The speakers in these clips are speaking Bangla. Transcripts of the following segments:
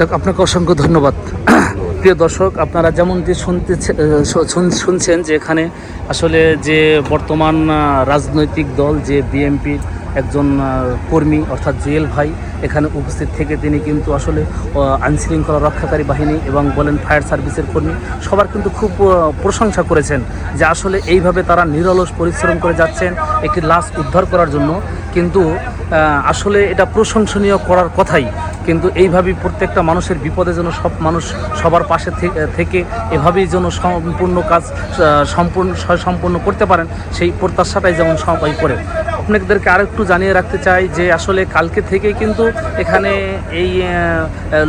যাক, আপনাকে অসংখ্য ধন্যবাদ। প্রিয় দর্শক, আপনারা যেমনটি শুনছেন যে এখানে আসলে যে বর্তমান রাজনৈতিক দল যে বিএনপির একজন কর্মী অর্থাৎ জুয়েল ভাই এখানে উপস্থিত থেকে তিনি কিন্তু আসলে আইনশৃঙ্খলা রক্ষাকারী বাহিনী এবং বলেন ফায়ার সার্ভিসের কর্মী সবার কিন্তু খুব প্রশংসা করেছেন যে আসলে এইভাবে তারা নিরলস পরিশ্রম করে যাচ্ছেন একটি লাশ উদ্ধার করার জন্য। কিন্তু আসলে এটা প্রশংসনীয় করার কথাই, কিন্তু এইভাবেই প্রত্যেকটা মানুষের বিপদে যেন সব মানুষ সবার পাশে থেকে এভাবেই যেন সম্পূর্ণ কাজ সম্পূর্ণ করতে পারেন সেই প্রত্যাশাটাই যেমন সবাই করে। আপনাদেরকে আরেকটু জানিয়ে রাখতে চাই যে আসলে কালকে থেকেই কিন্তু এখানে এই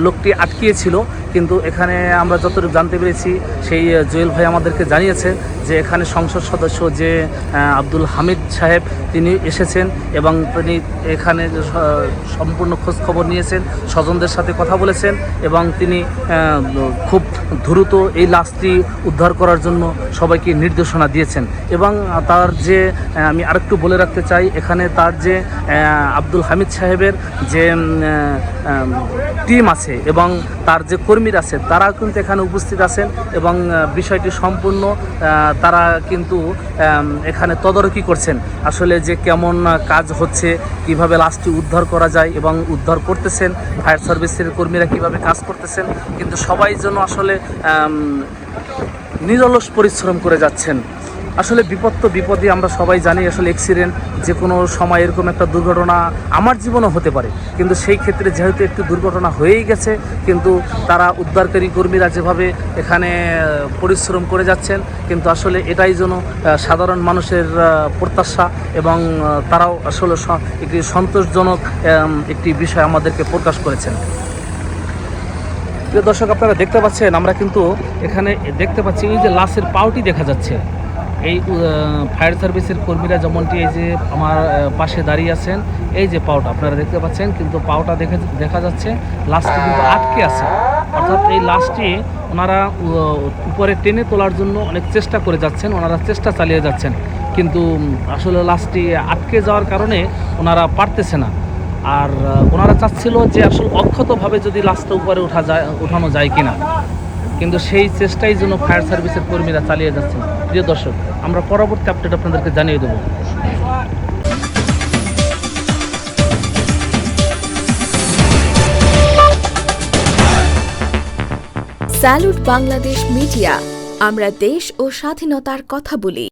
লোকটি আটকিয়েছিল, কিন্তু এখানে আমরা যতটুকু জানতে পেরেছি সেই জুয়েল ভাই আমাদেরকে জানিয়েছে যে এখানে সংসদ সদস্য যে আব্দুল হামিদ সাহেব তিনি এসেছেন এবং তিনি এখানে সম্পূর্ণ খোঁজ খবর নিয়েছেন, স্বজনদের সাথে কথা বলেছেন এবং তিনি খুব দ্রুত এই লাশটি উদ্ধার করার জন্য সবাইকে নির্দেশনা দিয়েছেন। এবং তার যে আমি আরেকটু বলে রাখতে চাই এখানে তার যে আব্দুল হামিদ সাহেবের যে টিম আছে এবং তার যে কর্মীরা আছে তারা কিন্তু এখানে উপস্থিত আছেন এবং বিষয়টি সম্পূর্ণ তারা কিন্তু এখানে তদারকি করছেন আসলে যে কেমন কাজ হচ্ছে, কিভাবে লাশটি উদ্ধার করা যায় এবং উদ্ধার করতেছেন ফায়ার সার্ভিসের কর্মীরা কিভাবে কাজ করতেছেন। কিন্তু সবাই যেন আসলে নিরলস পরিশ্রম করে যাচ্ছেন। আসলে বিপদ তো বিপদই, আমরা সবাই জানি আসলে অ্যাক্সিডেন্ট যে কোনো সময় এরকম একটা দুর্ঘটনা আমার জীবনও হতে পারে, কিন্তু সেই ক্ষেত্রে যেহেতু একটু দুর্ঘটনা হয়েই গেছে কিন্তু তারা উদ্ধারকারী কর্মীরা যেভাবে এখানে পরিশ্রম করে যাচ্ছেন কিন্তু আসলে এটাই যেন সাধারণ মানুষের প্রত্যাশা এবং তারাও আসলে একটি সন্তোষজনক একটি বিষয় আমাদেরকে প্রকাশ করেছেন। প্রিয় দর্শক, আপনারা দেখতে পাচ্ছেন আমরা কিন্তু এখানে দেখতে পাচ্ছি এই যে লাশের পাউটি দেখা যাচ্ছে। এই ফায়ার সার্ভিসের কর্মীরা যেমনটি এই যে আমার পাশে দাঁড়িয়ে আছেন এই যে পাউটা আপনারা দেখতে পাচ্ছেন, কিন্তু পাউটা দেখা যাচ্ছে লাশটি কিন্তু আটকে আছে, অর্থাৎ এই লাশটি ওনারা উপরে টেনে তোলার জন্য অনেক চেষ্টা করে যাচ্ছেন, ওনারা চেষ্টা চালিয়ে যাচ্ছেন, কিন্তু আসলে লাশটি আটকে যাওয়ার কারণে ওনারা পারতেছে না। আর ওনারা চাচ্ছিল যে আসলে অক্ষতভাবে যদি লাশটা উপরে ওঠানো যায় কিনা, কিন্তু সেই চেষ্টাই জন্য ফায়ার সার্ভিসের কর্মীরা চালিয়ে যাচ্ছেন। প্রিয় দর্শক, আমরা পরবর্তী আপডেট আপনাদেরকে জানিয়ে দেব। স্যালুট বাংলাদেশ মিডিয়া, আমরা দেশ ও স্বাধীনতার কথা বলি।